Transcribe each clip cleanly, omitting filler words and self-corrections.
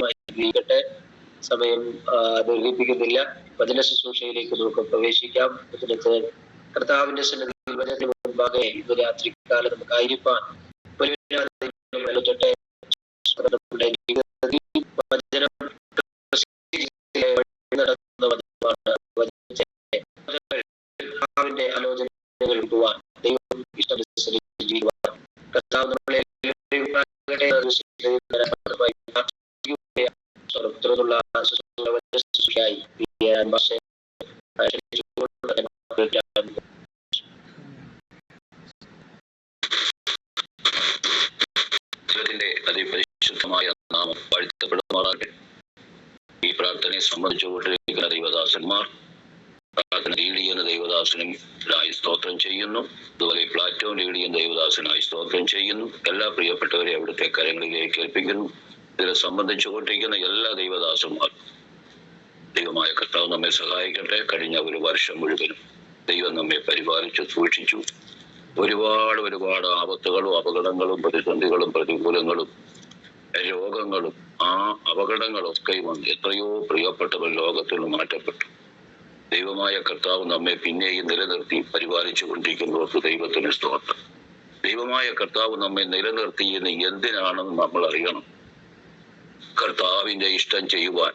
അനുഗ്രഹിക്കട്ടെ. സമയം ദീർഘിപ്പിക്കുന്നില്ല. വചന ശുശ്രൂഷയിലേക്ക് നമുക്ക് പ്രവേശിക്കാം. വചനത്തെ കർത്താവിന്റെ സന്നിധിയിൽ വചനത്തിന് മുൻപാകെ ഇന്ന് രാത്രികാലം നമുക്കായിരിക്കാൻ കർത്താവിന്റെ ആലോചനകൾ എടുക്കുവാൻ ദൈവം ഇഷ്ടമനുസരിച്ച് ചെയ്യുവാൻ കർത്താവ് നമ്മളെ അതിപരിശുദ്ധമായ നാമം വാഴ്ത്തപ്പെടുമാറാകട്ടെ. ഈ പ്രാർത്ഥനയെ സംബന്ധിച്ചുകൊണ്ടിരിക്കുന്ന ദൈവദാസന്മാർ പ്രാർത്ഥന ലീഡ് ചെയ്യുന്ന ദൈവദാസനും സ്തോത്രം ചെയ്യുന്നു. അതുപോലെ പ്ലാറ്റോൺ ലീഡ് ചെയ്യുന്ന ദൈവദാസനായി സ്തോത്രം ചെയ്യുന്നു. എല്ലാ പ്രിയപ്പെട്ടവരെ അവിടുത്തെ കരങ്ങളിലേക്ക് ഏൽപ്പിക്കുന്നു. ഇതിനെ സംബന്ധിച്ചുകൊണ്ടിരിക്കുന്ന എല്ലാ ദൈവദാസന്മാർക്കും ദൈവമായ കർത്താവ് നമ്മെ സഹായിക്കട്ടെ. കഴിഞ്ഞ ഒരു വർഷം മുഴുവനും ദൈവം നമ്മെ പരിപാലിച്ചു സൂക്ഷിച്ചു. ഒരുപാട് ആപത്തുകളും അപകടങ്ങളും പ്രതിസന്ധികളും പ്രതികൂലങ്ങളും രോഗങ്ങളും ആ അപകടങ്ങളൊക്കെ വന്ന് എത്രയോ പ്രിയപ്പെട്ടവർ ലോകത്തിൽ മാറ്റപ്പെട്ടു. ദൈവമായ കർത്താവ് നമ്മെ പിന്നെയും നിലനിർത്തി പരിപാലിച്ചു കൊണ്ടിരിക്കുന്നവർക്ക് ദൈവത്തിന് സ്തോത്രം. ദൈവമായ കർത്താവ് നമ്മെ നിലനിർത്തിയെന്ന് എന്തിനാണെന്ന് നമ്മൾ അറിയണം. കർത്താവിന്റെ ഇഷ്ടം ചെയ്യുവാൻ,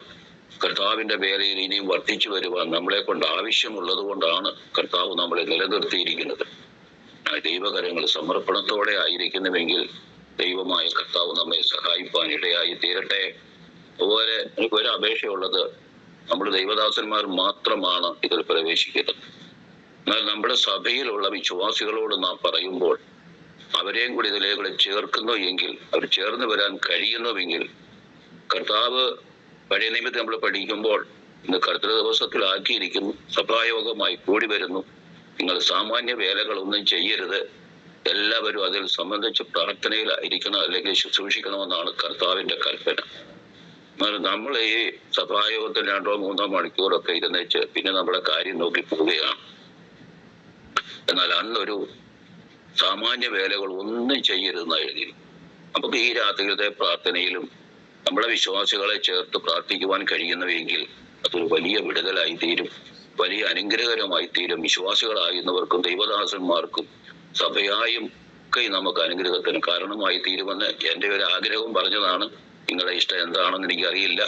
കർത്താവിന്റെ വേലയിൽ ഇനിയും വർദ്ധിച്ചു വരുവാൻ നമ്മളെ കൊണ്ട് ആവശ്യമുള്ളത് കൊണ്ടാണ് കർത്താവ് നമ്മളെ നിലനിർത്തിയിരിക്കുന്നത്. ദൈവകരങ്ങൾ സമർപ്പണത്തോടെ ആയിരിക്കുന്നുവെങ്കിൽ ദൈവമായ കർത്താവ് നമ്മെ സഹായിപ്പാൻ ഇടയായി തീരട്ടെ. അതുപോലെ എനിക്ക് ഒരു അപേക്ഷയുള്ളത്, നമ്മൾ ദൈവദാസന്മാർ മാത്രമാണ് ഇതിൽ പ്രവേശിക്കുന്നത്. എന്നാൽ നമ്മുടെ സഭയിലുള്ള വിശ്വാസികളോട് നാം പറയുമ്പോൾ അവരെയും കൂടി ഇതിലേക്ക് ചേർക്കുന്നു എങ്കിൽ, അവർ ചേർന്ന് വരാൻ കഴിയുന്നുവെങ്കിൽ, കർത്താവ് പഴയ നിയമത്തിൽ നമ്മൾ പഠിക്കുമ്പോൾ ഇന്ന് കർത്തൃ ദിവസത്തിലാക്കിയിരിക്കുന്നു, സഭായോഗമായി കൂടി വരുന്നു, നിങ്ങൾ സാമാന്യ വേലകളൊന്നും ചെയ്യരുത്, എല്ലാവരും അതിൽ സംബന്ധിച്ച് പ്രാർത്ഥനയിലായിരിക്കണം അല്ലെങ്കിൽ ശുശ്രൂഷിക്കണമെന്നാണ് കർത്താവിന്റെ കൽപ്പന. നമ്മൾ ഈ സഭായോഗത്തിൽ 2-3 മണിക്കൂറൊക്കെ ഇരുന്നേച്ച് പിന്നെ നമ്മുടെ കാര്യം നോക്കി പോവുകയാണ്. എന്നാൽ അന്നൊരു സാമാന്യ വേലകൾ ഒന്നും ചെയ്യരുതെന്ന് എഴുതി. നമുക്ക് ഈ രാത്രിയിലത്തെ പ്രാർത്ഥനയിലും നമ്മുടെ വിശ്വാസികളെ ചേർത്ത് പ്രാർത്ഥിക്കുവാൻ കഴിയുന്നുവെങ്കിൽ അതൊരു വലിയ വിടുതലായി തീരും, വലിയ അനുഗ്രഹകരമായി തീരും. വിശ്വാസികളായിരുന്നവർക്കും ദൈവദാസന്മാർക്കും സഭയായും ഒക്കെ നമുക്ക് അനുഗ്രഹത്തിന് കാരണമായി തീരുമെന്ന് എൻ്റെ ഒരു ആഗ്രഹവും പറഞ്ഞതാണ്. നിങ്ങളുടെ ഇഷ്ടം എന്താണെന്ന് എനിക്കറിയില്ല.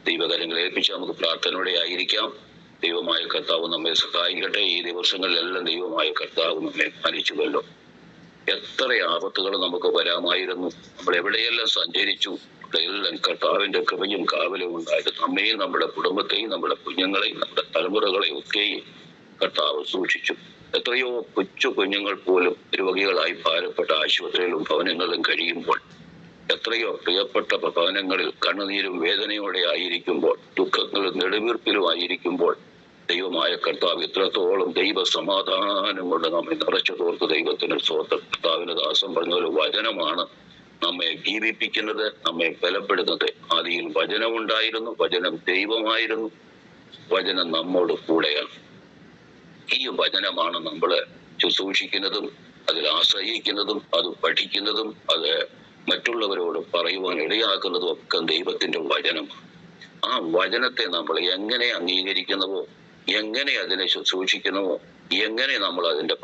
ദൈവകരങ്ങൾ ഏൽപ്പിച്ച് നമുക്ക് പ്രാർത്ഥനയോടെ ആയിരിക്കാം. ദൈവമായ കർത്താവ് നമ്മെ സഹായിക്കട്ടെ. ഈ ദിവസങ്ങളിലെല്ലാം ദൈവമായ കർത്താവ് നമ്മെ പാലിച്ചുവല്ലോ. എത്ര ആപത്തുകൾ നമുക്ക് വരാമായിരുന്നു. നമ്മൾ എവിടെയെല്ലാം സഞ്ചരിച്ചു, അവിടെയെല്ലാം കർത്താവിന്റെ കൃപയും കാവലും ഉണ്ടായത് നമ്മെയും നമ്മുടെ കുടുംബത്തെയും നമ്മുടെ കുഞ്ഞുങ്ങളെയും നമ്മുടെ തലമുറകളെയും ഒക്കെയും കർത്താവ് സൂക്ഷിച്ചു. എത്രയോ കൊച്ചു കുഞ്ഞുങ്ങൾ പോലും രോഗികളായി ഭാരപ്പെട്ട ആശുപത്രിയിലും ഭവനങ്ങളിലും കഴിയുമ്പോൾ, എത്രയോ പ്രിയപ്പെട്ട ഭവനങ്ങളിൽ കണ്ണുനീരും വേദനയോടെ ആയിരിക്കുമ്പോൾ, ദുഃഖങ്ങളും നെടുവീർപ്പിലും ആയിരിക്കുമ്പോൾ ദൈവമായ കർത്താവ് ഇത്രത്തോളം ദൈവ സമാധാനം കൊണ്ട് നമ്മെ നിറച്ചു തോർത്ത് ദൈവത്തിന് സ്തോത്രം. കർത്താവിന്റെ ദാസൻ പറഞ്ഞ ഒരു വചനമാണ് നമ്മെ ജീവിപ്പിക്കുന്നത്, നമ്മെ ബലപ്പെടുന്നത്. ആദിയിൽ വചനമുണ്ടായിരുന്നു, വചനം ദൈവമായിരുന്നു, വചനം നമ്മോട് കൂടെയാണ്. ഈ വചനമാണ് നമ്മൾ ശുശ്രൂഷിക്കുന്നതും അതിൽ ആശ്രയിക്കുന്നതും അത് പഠിക്കുന്നതും അത് മറ്റുള്ളവരോട് പറയുവാൻ ഇടയാക്കുന്നതും ഒക്കെ ദൈവത്തിന്റെ വചനമാണ്. ആ വചനത്തെ നമ്മൾ എങ്ങനെ അംഗീകരിക്കുന്നുവോ, എങ്ങനെ അതിനെ ശുശ്രൂഷിക്കുന്നുവോ, എങ്ങനെ നമ്മൾ അതിന്റെ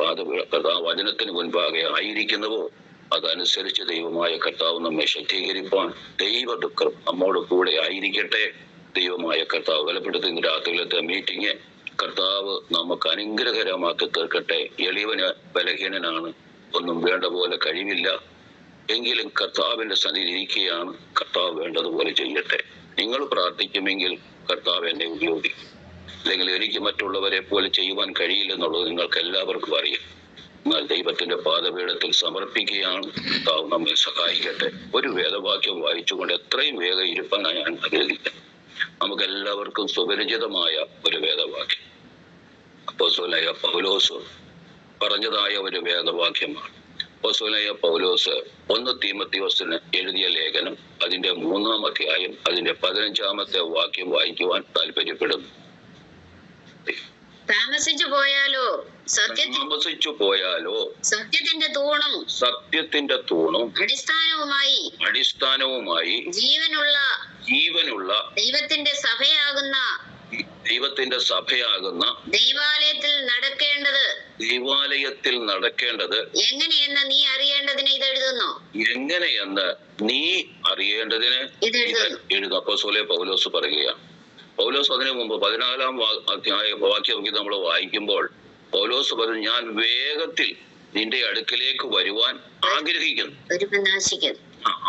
ആ വചനത്തിന് മുൻപാകെ ആയിരിക്കുന്നുവോ, അതനുസരിച്ച് ദൈവമായ കർത്താവ് നമ്മെ ശക്തീകരിപ്പാൻ ദൈവദുഃഖം നമ്മോട് കൂടെ ആയിരിക്കട്ടെ. ദൈവമായ കർത്താവ് ബലപ്പെടുത്തുന്ന രാത്രിയിലത്തെ മീറ്റിംഗ് കർത്താവ് നമുക്ക് അനുഗ്രഹകരമാക്കി തീർക്കട്ടെ. എളിയവന് ബലഹീനനാണ്, ഒന്നും വേണ്ട പോലെ കഴിവില്ല, എങ്കിലും കർത്താവിന്റെ സന്നിധി ഇരിക്കുകയാണ്. കർത്താവ് വേണ്ടതുപോലെ ചെയ്യട്ടെ. നിങ്ങൾ പ്രാർത്ഥിക്കുമെങ്കിൽ കർത്താവ് എന്നെ ഉപയോഗിക്കും, അല്ലെങ്കിൽ എനിക്ക് മറ്റുള്ളവരെ പോലെ ചെയ്യുവാൻ കഴിയില്ലെന്നുള്ളത് നിങ്ങൾക്ക് എല്ലാവർക്കും അറിയാം. എന്നാൽ ദൈവത്തിന്റെ പാദപീഠത്തിൽ സമർപ്പിക്കുകയാണ്. കർത്താവ് നമ്മെ സഹായിക്കട്ടെ. ഒരു വേദവാക്യം വായിച്ചുകൊണ്ട് എത്രയും വേഗം ഇരുപ്പാനാണ് ഞാൻ ആഗ്രഹിക്കുന്നത്. നമുക്ക് എല്ലാവർക്കും സുപരിചിതമായ ഒരു വേദവാക്യം, അപ്പോസ്തലനായ പൗലോസ് പറഞ്ഞതായ ഒരു വേദവാക്യമാണ്. അപ്പോസ്തലനായ പൗലോസ് 1 തീമോഥെയോസിന് എഴുതിയ ലേഖനം അതിന്റെ 3-ാം അധ്യായം അതിന്റെ 15-ാമത്തെ വാക്യം വായിക്കുവാൻ താല്പര്യപ്പെടുന്നു. താമസിച്ചു പോയാലോ സത്യത്തിന്റെ തൂണും അടിസ്ഥാനവുമായി ജീവനുള്ള ദൈവത്തിന്റെ സഭയാകുന്ന ദൈവാലയത്തിൽ നടക്കേണ്ടത് എങ്ങനെയെന്ന് നീ അറിയേണ്ടതിന് ഇത് എഴുതുന്നു. എങ്ങനെയെന്ന് നീ അറിയേണ്ടതിന് ഇത് എഴുതുന്നു. അപ്പോസ്തലനായ പൗലോസ് പറയുകയാണ്. പൗലോസ് അതിനു മുമ്പ് 14-ാം വാക്യം നമ്മൾ വായിക്കുമ്പോൾ പൗലോസ് പറഞ്ഞു, ഞാൻ വേഗത്തിൽ നിന്റെ അടുക്കലേക്ക് വരുവാൻ ആഗ്രഹിക്കുന്നു.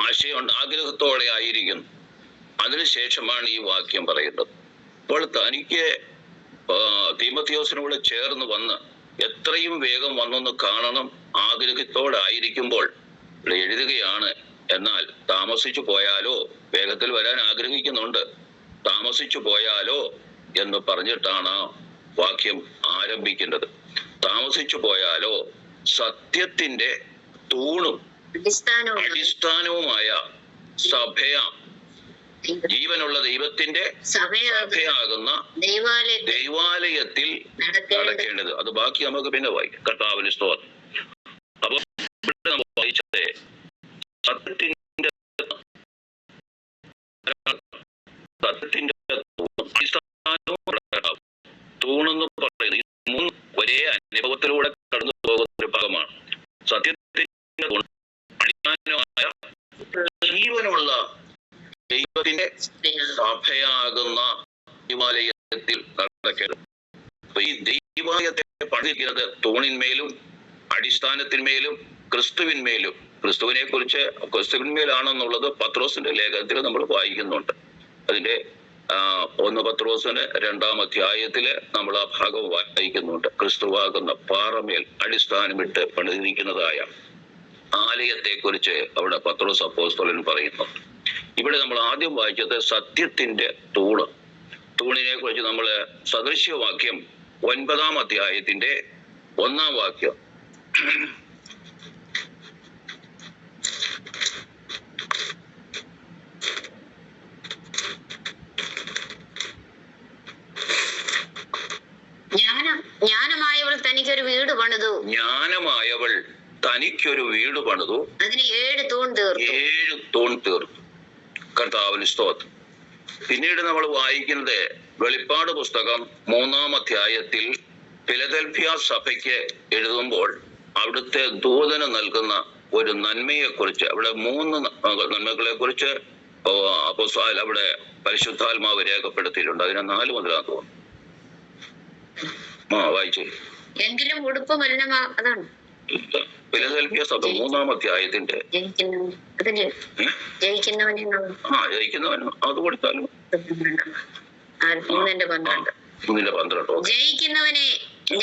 ആശയമുണ്ട്, ആഗ്രഹത്തോടെ ആയിരിക്കുന്നു. അതിനുശേഷമാണ് ഈ വാക്യം പറയുന്നത്. അപ്പോൾ തനിക്ക് തീമോഥെയോസിനോട് ചേർന്ന് വന്ന് എത്രയും വേഗം വന്നൊന്ന് കാണണം ആഗ്രഹത്തോടെ ആയിരിക്കുമ്പോൾ എഴുതുകയാണ്. എന്നാൽ താമസിച്ചു പോയാലോ, വേഗത്തിൽ വരാൻ ആഗ്രഹിക്കുന്നുണ്ട്, താമസിച്ചു പോയാലോ എന്ന് പറഞ്ഞിട്ടാണ് വാക്യം ആരംഭിക്കുന്നത്. താമസിച്ചു പോയാലോ സത്യത്തിന്റെ തൂണും അടിസ്ഥാനവുമായ ജീവനുള്ള ദൈവത്തിന്റെ സഭയാകുന്ന ദൈവാലയത്തിൽ നടക്കേണ്ടത്. അത് ബാക്കി നമുക്ക് പിന്നെ വായിക്കാം. കർത്താവിന് സ്തോത്രം. അപ്പൊ വായിച്ചത് സത്യത്തിന്റെ തൂണെന്ന് പറയുന്നത് മൂന്ന് ഒരേ അനുഭവത്തിലൂടെ കടന്നു പോകുന്ന ഒരു ഭാഗമാണ്. സത്യത്തിന്റെ അടിസ്ഥാനമായ ജീവനുള്ള ദൈവത്തിന്റെ സഭയാകുന്ന ദൈവാലയത്തിൽ നടക്കേണ്ടത്. അപ്പൊ ഈ ദൈവാലയത്തെ പണിതിരിക്കുന്നത് തൂണിന്മേലും അടിസ്ഥാനത്തിന്മേലും ക്രിസ്തുവിന്മേലും. ക്രിസ്തുവിന്മേലാണെന്നുള്ളത് പത്രോസിന്റെ ലേഖനത്തിൽ നമ്മൾ വായിക്കുന്നുണ്ട്. അതിന്റെ 1 പത്രോസിന് 2-ാം അധ്യായത്തില് നമ്മൾ ആ ഭാഗം വായിക്കുന്നുണ്ട്. ക്രിസ്തുവാകുന്ന പാറമേൽ അടിസ്ഥാനമിട്ട് പണിതിരിക്കുന്നതായ ആലയത്തെ കുറിച്ച് അവിടെ പത്രോസ് അപ്പോസ്തലൻ പറയുന്നുണ്ട്. ഇവിടെ നമ്മൾ ആദ്യം വായിച്ചത് സത്യത്തിന്റെ തൂണിനെ കുറിച്ച് നമ്മൾ സദൃശ്യവാക്യം 9-ാം അധ്യായത്തിന്റെ 1-ാം വാക്യം. ജ്ഞാനമായവൾ തനിക്കൊരു വീട് പണിതു, അതിന് 7 തൂൺ തീർത്തു. കർത്താവിന് സ്തോത്രം. പിന്നീട് നമ്മൾ വായിക്കുന്നത് വെളിപ്പാട് പുസ്തകം 3-ാം അധ്യായത്തിൽ ഫിലദൽഫിയ സഭയ്ക്ക് എഴുതുമ്പോൾ അവിടുത്തെ ദൂതന് നൽകുന്ന ഒരു നന്മയെ കുറിച്ച്, അവിടെ 3 നന്മകളെ കുറിച്ച് അവിടെ പരിശുദ്ധാത്മാവ് രേഖപ്പെടുത്തിയിട്ടുണ്ട്. അതിനെ 4 മുതലാന്ന് തോന്നുന്നു. വായിച്ചേ. എങ്കിലും ഉടുപ്പ് മലിനമാ, അതാണ് ഫിലദൽഫിയ സഭ 3-ാം അധ്യായത്തിന്റെ ജയിക്കുന്നവനോ അത് കൊടുത്താലും 3:12 ജയിക്കുന്നവനെ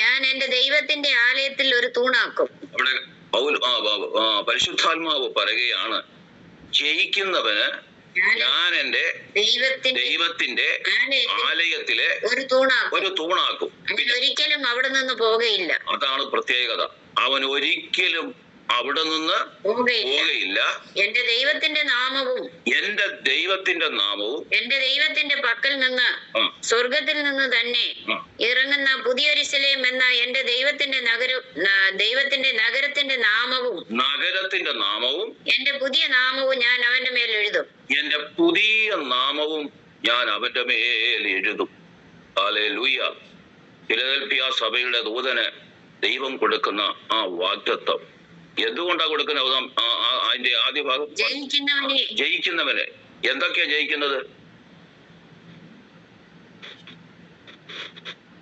ഞാൻ എന്റെ ദൈവത്തിന്റെ ആലയത്തിൽ ഒരു തൂണാക്കും. അവിടെ പരിശുദ്ധാത്മാവ് പറയുകയാണ്, ജയിക്കുന്നവന് ഞാൻ എന്റെ ദൈവത്തിന്റെ ആലയത്തിലെ ഒരു തൂണാക്കും. ഒരിക്കലും അവിടെ നിന്ന് പോകുകയില്ല. അതാണ് പ്രത്യേകത. അവൻ ഒരിക്കലും അവിടെ നിന്ന് പോവുകയില്ല. എന്റെ ദൈവത്തിന്റെ നാമവും എന്റെ ദൈവത്തിന്റെ പക്കൽ നിന്ന് സ്വർഗത്തിൽ നിന്ന് തന്നെ ഇറങ്ങുന്ന പുതിയ യെരൂശലേം എന്ന എന്റെ ദൈവത്തിന്റെ നഗരത്തിന്റെ നാമവും എന്റെ പുതിയ നാമവും ഞാൻ അവന്റെ മേൽ എഴുതും. ഹല്ലേലൂയ. ഫിലദൽഫിയ സഭയുടെ ദൂതന് ദൈവം കൊടുക്കുന്ന ആ വാഗ്ദത്തം എന്തുകൊണ്ടാ കൊടുക്കുന്നത്? അതിന്റെ ആദ്യ ഭാഗം ജയിക്കുന്നവന്. എന്തൊക്കെയാ ജയിക്കുന്നത്?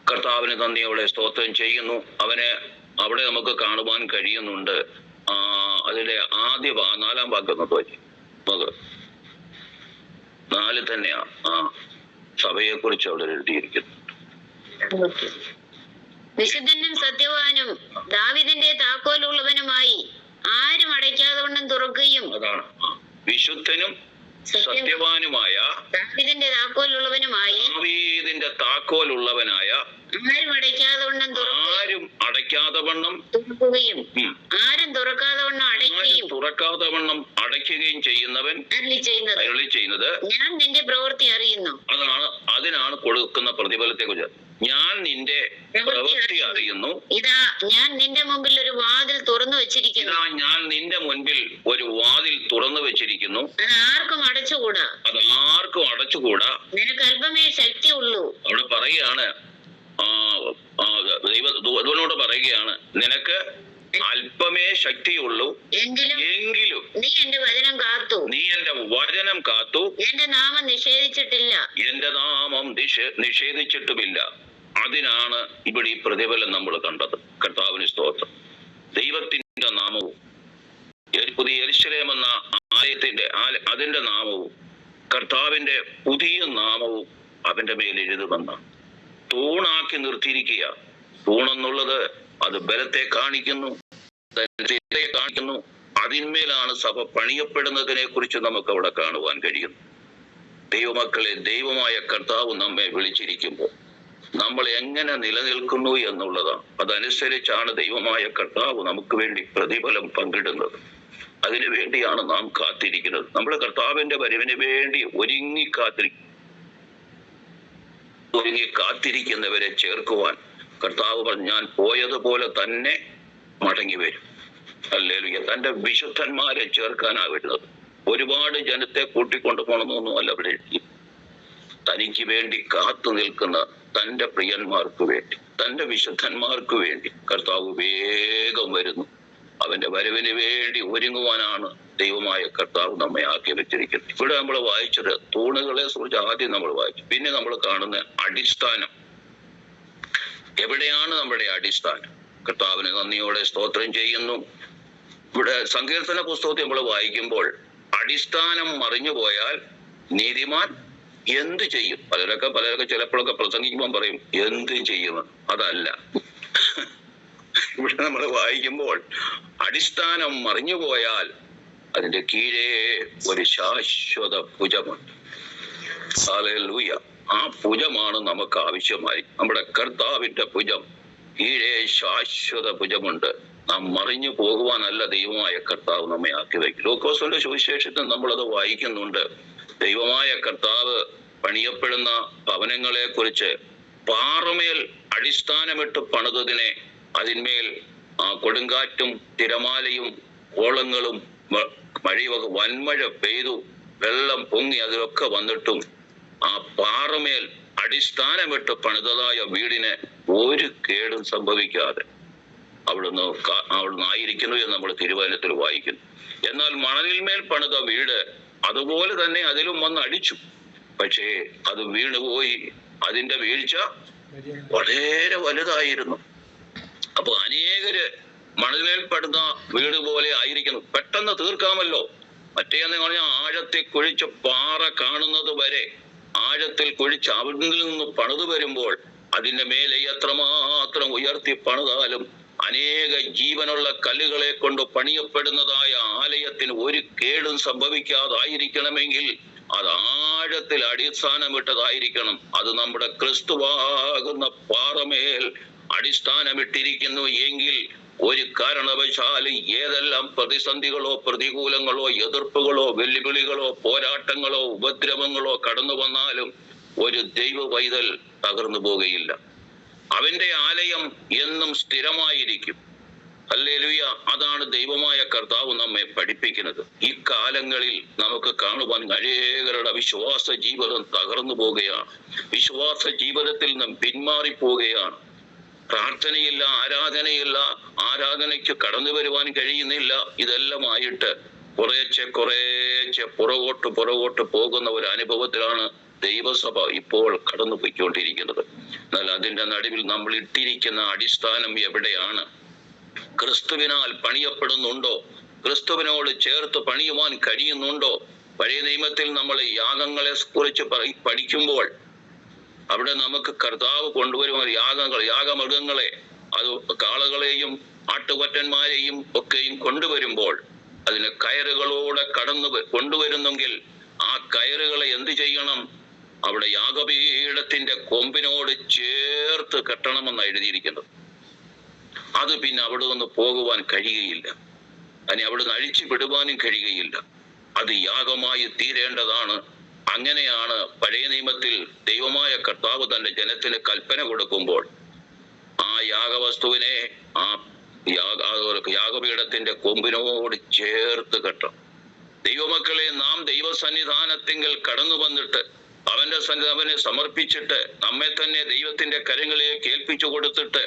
കർത്താവിന് നന്ദിയോടെ സ്തോത്രം ചെയ്യുന്നു. അവനെ അവിടെ നമുക്ക് കാണുവാൻ കഴിയുന്നുണ്ട്. അതിന്റെ ആദ്യ 4-ാം ഭാഗം തോന്നി 4 തന്നെയാ സഭയെ കുറിച്ച് അവിടെ എഴുതിയിരിക്കുന്നു. വിശുദ്ധനും സത്യവാനും ദാവീദിന്റെ താക്കോലുള്ളവനുമായി ആരും അടയ്ക്കാതെ വണ്ണം തുറക്കുകയും, അതാണ് വിശുദ്ധനും സത്യവാനുമായ ദാവീദിന്റെ താക്കോലുള്ളവനായ ആരും അടയ്ക്കാതെ വണ്ണം തുറക്കുകയും ആരും തുറക്കാതെ വണ്ണം അടയ്ക്കുകയും ചെയ്യുന്നവൻ അരുളി ചെയ്യുന്നത് ഞാൻ നിന്റെ പ്രവൃത്തി അറിയുന്നു. അതിനാണ് കൊടുക്കുന്ന പ്രതിഫലത്തെ കുറിച്ച്. ഞാൻ നിന്റെ പ്രവൃത്തി അറിയുന്നു. ഇതാ ഞാൻ നിന്റെ മുമ്പിൽ ഒരു വാതിൽ തുറന്നു വെച്ചിരിക്കുന്നു. അത് ആർക്കും അടച്ചുകൂടാ. നിനക്ക് അല്പമേ ശക്തി ഉള്ളൂ. അവിടെ പറയാണ്, ദൈവത്തോട് പറയുകയാണ്, നിനക്ക് അല്പമേ ശക്തിയുള്ളൂ, എങ്കിലും എങ്കിലും നീ എന്റെ വചനം കാത്തു, നീ എന്റെ വചനം കാത്തു, എന്റെ നാമം നിഷേധിച്ചിട്ടില്ല. എന്റെ നാമം നിഷേധിച്ചിട്ടുമില്ല. അതിനാണ് ഇവിടെ ഈ പ്രതിഫലം നമ്മൾ കണ്ടത്. കർത്താവിന് സ്തോത്രം. ദൈവത്തിന്റെ നാമവും പുതിയ യെരൂശലേം എന്ന ആലയത്തിന്റെ അതിന്റെ നാമവും കർത്താവിന്റെ പുതിയ നാമവും അവന്റെ മേൽ എഴുതുമെന്ന തൂണാക്കി നിർത്തിയിരിക്കുക. തൂണെന്നുള്ളത് അത് ബലത്തെ കാണിക്കുന്നു, കാണിക്കുന്നു. അതിന്മേലാണ് സഭ പണിയപ്പെടുന്നതിനെ കുറിച്ച് നമുക്ക് അവിടെ കാണുവാൻ കഴിയുന്നു. ദൈവമക്കളെ, ദൈവമായ കർത്താവ് നമ്മെ വിളിച്ചിരിക്കുമ്പോൾ നമ്മൾ എങ്ങനെ നിലനിൽക്കുന്നു എന്നുള്ളതാണ്. അതനുസരിച്ചാണ് ദൈവമായ കർത്താവ് നമുക്ക് വേണ്ടി പ്രതിഫലം പങ്കിടുന്നത്. അതിനു വേണ്ടിയാണ് നാം കാത്തിരിക്കുന്നത്. നമ്മൾ കർത്താവിന്റെ വരവിന് വേണ്ടി ഒരുങ്ങി കാത്തിരിക്കുന്നവരെ ചേർക്കുവാൻ കർത്താവ് പറഞ്ഞു, ഞാൻ പോയതുപോലെ തന്നെ മടങ്ങി വരും. ഹല്ലേലൂയ. തന്റെ വിശുദ്ധന്മാരെ ചേർക്കാനാ വരുന്നത്. ഒരുപാട് ജനത്തെ കൂട്ടിക്കൊണ്ടു പോകണമെന്നൊന്നും അല്ല അവിടെ എഴുതി. തനിക്ക് വേണ്ടി കാത്തു നിൽക്കുന്ന തന്റെ പ്രിയന്മാർക്ക് വേണ്ടി, തന്റെ വിശുദ്ധന്മാർക്ക് വേണ്ടി കർത്താവ് വേഗം വരുന്നു. അവന്റെ വരവിന് വേണ്ടി ഒരുങ്ങുവാനാണ് ദൈവമായ കർത്താവ് നമ്മെ ആക്കി വെച്ചിരിക്കുന്നത്. ഇവിടെ നമ്മൾ വായിച്ചത് തൂണുകളെ കുറിച്ച് ആദ്യം നമ്മൾ വായിച്ചു. പിന്നെ നമ്മൾ കാണുന്ന അടിസ്ഥാനം. എവിടെയാണ് നമ്മുടെ അടിസ്ഥാനം? കർത്താവിന് നന്ദിയോടെ സ്തോത്രം ചെയ്യുന്നു. ഇവിടെ സങ്കീർത്തന പുസ്തകത്തിൽ നമ്മൾ വായിക്കുമ്പോൾ അടിസ്ഥാനം മറിഞ്ഞു പോയാൽ നീതിമാൻ എന്ത് ചെയ്യും? പലരൊക്കെ ചിലപ്പോഴൊക്കെ പ്രസംഗിക്കുമ്പോൾ പറയും എന്ത് ചെയ്യുമെന്ന്. അതല്ല, ഇവിടെ നമ്മൾ വായിക്കുമ്പോൾ അടിസ്ഥാനം മറിഞ്ഞു പോയാൽ അതിന്റെ കീഴേ ഒരു ശാശ്വത ഭുജമുണ്ട്. ഹല്ലേലൂയ. ആ ഭുജമാണ് നമുക്ക് ആവശ്യമായി. നമ്മുടെ കർത്താവിന്റെ ഭുജം, കീഴേ ശാശ്വത ഭുജമുണ്ട്. നാം മറിഞ്ഞു പോകുവാനല്ല ദൈവമായ കർത്താവ് നമ്മെ ആക്കി വയ്ക്കും. ലൂക്കോസിന്റെ സുവിശേഷത്തിൽ നമ്മളത് വായിക്കുന്നുണ്ട്. ദൈവമായ കർത്താവ് പണിയപ്പെടുന്ന ഭവനങ്ങളെ കുറിച്ച് പാറമേൽ അടിസ്ഥാനമിട്ട് പണിതതിനെ അതിന്മേൽ കൊടുങ്കാറ്റും തിരമാലയും ഓളങ്ങളും മഴയൊക്കെ വൻമഴ പെയ്തു, വെള്ളം പൊങ്ങി, അതിലൊക്കെ വന്നിട്ടും ആ പാറമേൽ അടിസ്ഥാനമിട്ട് പണിതതായ വീടിന് ഒരു കേടും സംഭവിക്കാതെ അവിടുന്ന് ആയിരിക്കുന്നു എന്ന് നമ്മൾ തിരുവചനത്തിൽ വായിക്കുന്നു. എന്നാൽ മണലിന്മേൽ പണിത വീട് അതുപോലെ തന്നെ അതിലും വന്ന് അടിച്ചു. പക്ഷേ അത് വീണുപോയി. അതിന്റെ വീഴ്ച വളരെ വലുതായിരുന്നു. അപ്പൊ അനേകര് മണലിൽ പടുന്ന വീട് പോലെ ആയിരിക്കുന്നു. പെട്ടെന്ന് തീർക്കാമല്ലോ. മറ്റേന്ന് പറഞ്ഞാൽ ആഴത്തിൽ കുഴിച്ച പാറ കാണുന്നത് വരെ ആഴത്തിൽ കുഴിച്ച് അവിടെ നിന്ന് പണിത് വരുമ്പോൾ അതിന്റെ മേലെ എത്രമാത്രം ഉയർത്തി പണിതാലും അനേക ജീവനുള്ള കല്ലുകളെ കൊണ്ട് പണിയപ്പെടുന്നതായ ആലയത്തിന് ഒരു കേടും സംഭവിക്കാതായിരിക്കണമെങ്കിൽ അത് ആഴത്തിൽ അടിസ്ഥാനമിട്ടതായിരിക്കണം. അത് നമ്മുടെ ക്രിസ്തുവാകുന്ന പാറമേൽ അടിസ്ഥാനമിട്ടിരിക്കുന്നു എങ്കിൽ ഒരു കാരണവശാലും ഏതെല്ലാം പ്രതിസന്ധികളോ പ്രതികൂലങ്ങളോ എതിർപ്പുകളോ വെല്ലുവിളികളോ പോരാട്ടങ്ങളോ ഉപദ്രവങ്ങളോ കടന്നു വന്നാലും ഒരു ദൈവ പൈതൽ തകർന്നു പോകുകയില്ല. അവന്റെ ആലയം എന്നും സ്ഥിരമായിരിക്കും. ഹല്ലേലൂയ. അതാണ് ദൈവമായ കർത്താവ് നമ്മെ പഠിപ്പിക്കുന്നത്. ഈ കാലങ്ങളിൽ നമുക്ക് കാണുവാൻ അനേകരുടെ വിശ്വാസ ജീവിതം തകർന്നു പോവുകയാണ്. വിശ്വാസ ജീവിതത്തിൽ നിന്നും പിന്മാറിപ്പോവുകയാണ്. പ്രാർത്ഥനയില്ല, ആരാധനയില്ല, ആരാധനയ്ക്ക് കടന്നു വരുവാൻ കഴിയുന്നില്ല. ഇതെല്ലാമായിട്ട് കുറേശ്ശെ പുറകോട്ട് പോകുന്ന ഒരു അനുഭവത്തിലാണ് ദൈവസഭ ഇപ്പോൾ കടന്നു പോയിക്കൊണ്ടിരിക്കുന്നത്. എന്നാൽ അതിന്റെ നടുവിൽ നമ്മൾ ഇട്ടിരിക്കുന്ന അടിസ്ഥാനം എവിടെയാണ്? ക്രിസ്തുവിനാൽ പണിയപ്പെടുന്നുണ്ടോ? ക്രിസ്തുവിനോട് ചേർത്ത് പണിയുവാൻ കഴിയുന്നുണ്ടോ? പഴയ നിയമത്തിൽ നമ്മൾ യാഗങ്ങളെ കുറിച്ച് പഠിക്കുമ്പോൾ അവിടെ നമുക്ക് കർത്താവ് കൊണ്ടുവരുന്ന യാഗമൃഗങ്ങളെ, അത് കാളകളെയും ആട്ടുകൊറ്റന്മാരെയും ഒക്കെയും കൊണ്ടുവരുമ്പോൾ അതിന് കയറുകളോടെ കൊണ്ടുവരുന്നെങ്കിൽ ആ കയറുകളെ എന്ത് ചെയ്യണം? അവിടെ യാഗപീഠത്തിന്റെ കൊമ്പിനോട് ചേർത്ത് കെട്ടണമെന്ന് എഴുതിയിരിക്കുന്നത്. അത് പിന്നെ അവിടെ നിന്ന് പോകുവാൻ കഴിയുകയില്ല. അതിനെ അവിടെ നിന്ന് അഴിച്ചു വിടുവാനും കഴിയുകയില്ല. അത് യാഗമായി തീരേണ്ടതാണ്. അങ്ങനെയാണ് പഴയ നിയമത്തിൽ ദൈവമായ കർത്താവ് തന്റെ ജനത്തിന് കൽപ്പന കൊടുക്കുമ്പോൾ ആ യാഗവസ്തുവിനെ ആ യാഗപീഠത്തിന്റെ കൊമ്പിനോട് ചേർത്ത് കെട്ടണം. ദൈവമക്കളെ, നാം ദൈവസന്നിധാനത്തിങ്കൽ കടന്നു വന്നിട്ട് അവൻ അവന്റെ അവനെ സമർപ്പിച്ചിട്ട് നമ്മെ തന്നെ ദൈവത്തിന്റെ കരങ്ങളിലേക്ക് ഏൽപ്പിച്ചു കൊടുത്തിട്ട്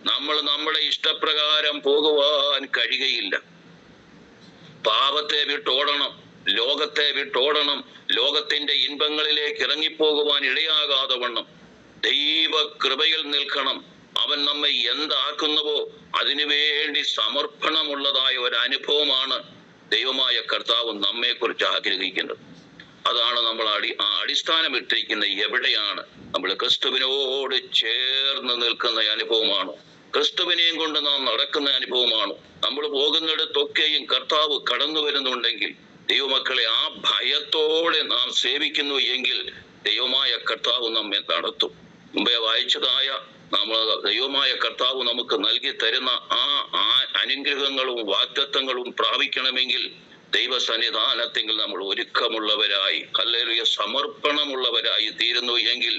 നമ്മൾ നമ്മുടെ ഇഷ്ടപ്രകാരം പോകുവാൻ കഴിയുകയില്ല. പാപത്തെ വിട്ടോടണം, ലോകത്തെ വിട്ടോടണം, ലോകത്തിന്റെ ഇൻപങ്ങളിലേക്ക് ഇറങ്ങിപ്പോകുവാൻ ഇടയാകാതെ വണ്ണം ദൈവ കൃപയിൽ നിൽക്കണം. അവൻ നമ്മെ എന്താക്കുന്നുവോ അതിനുവേണ്ടി സമർപ്പണമുള്ളതായ ഒരു അനുഭവമാണ് ദൈവമായ കർത്താവ് നമ്മെ കുറിച്ച് ആഗ്രഹിക്കുന്നത്. അതാണ് നമ്മൾ അടിസ്ഥാനം ഇട്ടിരിക്കുന്ന എവിടെയാണ് നമ്മൾ ക്രിസ്തുവിനോട് ചേർന്ന് നിൽക്കുന്ന അനുഭവമാണ്, ക്രിസ്തുവിനെയും കൊണ്ട് നാം നടക്കുന്ന അനുഭവമാണ്. നമ്മൾ പോകുന്നിടത്തൊക്കെയും കർത്താവ് കടന്നു വരുന്നുണ്ടെങ്കിൽ ദൈവമക്കളെ ആ ഭയത്തോടെ നാം സേവിക്കുന്നു എങ്കിൽ ദൈവമായ കർത്താവ് നമ്മെ നടത്തും. മുമ്പേ വായിച്ചതായ നമ്മൾ ദൈവമായ കർത്താവ് നമുക്ക് നൽകി തരുന്ന ആ അനുഗ്രഹങ്ങളും വാഗ്ദത്തങ്ങളും പ്രാപിക്കണമെങ്കിൽ ദൈവസന്നിധാനത്തെങ്കിൽ നമ്മൾ ഒരുക്കമുള്ളവരായി, ഹല്ലേലൂയ, സമർപ്പണമുള്ളവരായി തീരുന്നു എങ്കിൽ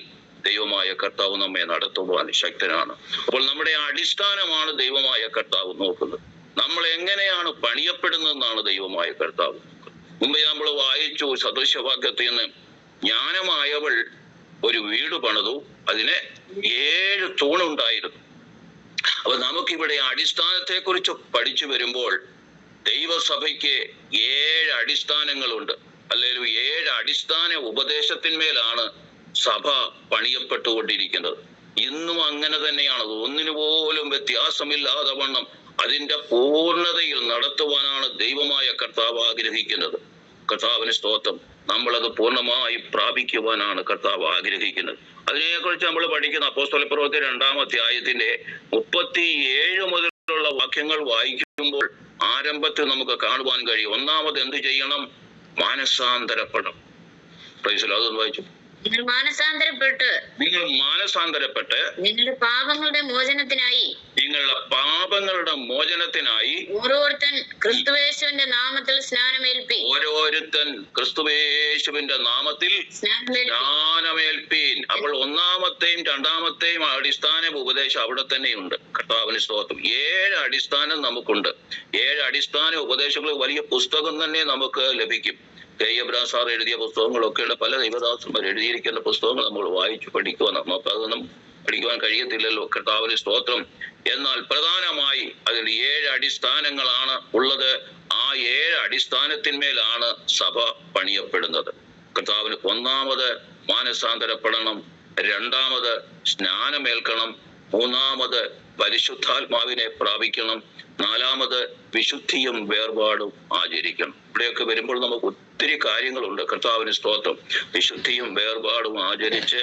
ദൈവമായ കർത്താവ് നമ്മെ നടത്തുവാൻ ശക്തനാണ്. അപ്പോൾ നമ്മുടെ അടിസ്ഥാനമാണ് ദൈവമായ കർത്താവ് നോക്കുന്നത്. നമ്മൾ എങ്ങനെയാണ് പണിയപ്പെടുന്നതെന്നാണ് ദൈവമായ കർത്താവ് നോക്കുന്നത്. മുമ്പ് നമ്മൾ വായിച്ചു സദൃശവാക്യത്തിൽ നിന്ന്, ജ്ഞാനമായവൾ ഒരു വീട് പണിതു, അതിന് 7 തൂണുണ്ടായിരുന്നു. അപ്പൊ നമുക്കിവിടെ അടിസ്ഥാനത്തെ കുറിച്ച് പഠിച്ചു വരുമ്പോൾ ദൈവസഭയ്ക്ക് 7 അടിസ്ഥാനങ്ങളുണ്ട്. അല്ലെങ്കിൽ 7 അടിസ്ഥാന ഉപദേശത്തിന്മേലാണ് സഭ പണിയപ്പെട്ടുകൊണ്ടിരിക്കുന്നത്. ഇന്നും അങ്ങനെ തന്നെയാണ്. ഒന്നിനു പോലും വ്യത്യാസമില്ലാതെ വണ്ണം അതിന്റെ പൂർണ്ണതയിൽ നടത്തുവാനാണ് ദൈവമായ കർത്താവ് ആഗ്രഹിക്കുന്നത്. കർത്താവിന് സ്തോത്രം. നമ്മളത് പൂർണ്ണമായി പ്രാപിക്കുവാനാണ് കർത്താവ് ആഗ്രഹിക്കുന്നത്. അതിനെക്കുറിച്ച് നമ്മൾ പഠിക്കുന്ന അപ്പോസ്തലപ്രവൃത്തി 2-ാം അധ്യായത്തിന്റെ 37 മുതലുള്ള വാക്യങ്ങൾ വായിക്കുമ്പോൾ ആരംഭത്തിൽ നമുക്ക് കാണുവാൻ കഴിയും. ഒന്നാമത് എന്ത് ചെയ്യണം? മാനസാന്തരപ്പെടണം. അതൊന്ന് വായിച്ചു. നിങ്ങൾ മാനസാന്തരപ്പെട്ട് നിങ്ങളുടെ പാപങ്ങളുടെ മോചനത്തിനായി ഓരോരുത്തൻ ക്രിസ്തുയേശുവിന്റെ നാമത്തിൽ സ്നാനമേൽപ്പീൻ. അപ്പോൾ ഒന്നാമത്തെയും 2-ാമത്തെയും അടിസ്ഥാന ഉപദേശം അവിടെ തന്നെയുണ്ട്. കർത്താവിന് സ്തോത്രം. 7 അടിസ്ഥാനം നമുക്കുണ്ട്. 7 അടിസ്ഥാന ഉപദേശങ്ങൾ വലിയ പുസ്തകം തന്നെ നമുക്ക് ലഭിക്കും. എബ്രഹാം സാർ എഴുതിയ പുസ്തകങ്ങളൊക്കെയുള്ള പല ദൈവദാസന്മാർ എഴുതിയിരിക്കുന്ന പുസ്തകങ്ങൾ നമ്മൾ വായിച്ചു പഠിക്കുവാൻ നമുക്കതൊന്നും പഠിക്കുവാൻ കഴിയത്തില്ലല്ലോ. കർത്താവിന് സ്തോത്രം. എന്നാൽ പ്രധാനമായി അതിൽ 7 അടിസ്ഥാനങ്ങളാണ് ഉള്ളത്. ആ 7 അടിസ്ഥാനത്തിന്മേലാണ് സഭ പണിയപ്പെടുന്നത്. കർത്താവിന് ഒന്നാമത് മാനസാന്തരപ്പെടണം, 2-ാമത് സ്നാനമേൽക്കണം, 3-ാമത് പരിശുദ്ധാത്മാവിനെ പ്രാപിക്കണം, 4-ാമത് വിശുദ്ധിയും വേർപാടും ആചരിക്കണം. ഇവിടെയൊക്കെ വരുമ്പോൾ നമുക്ക് ഒത്തിരി കാര്യങ്ങളുണ്ട്. കർത്താവിന് സ്തോത്രം. വിശുദ്ധിയും വേർപാടും ആചരിച്ച്,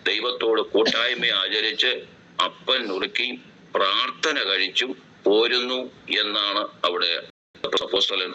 ദൈവത്തോട് കൂട്ടായ്മ ആചരിച്ച്, അപ്പൻ നുറുക്കി പ്രാർത്ഥന കഴിച്ചും പോരുന്നു എന്നാണ് അവിടെ അപ്പോസ്തലൻ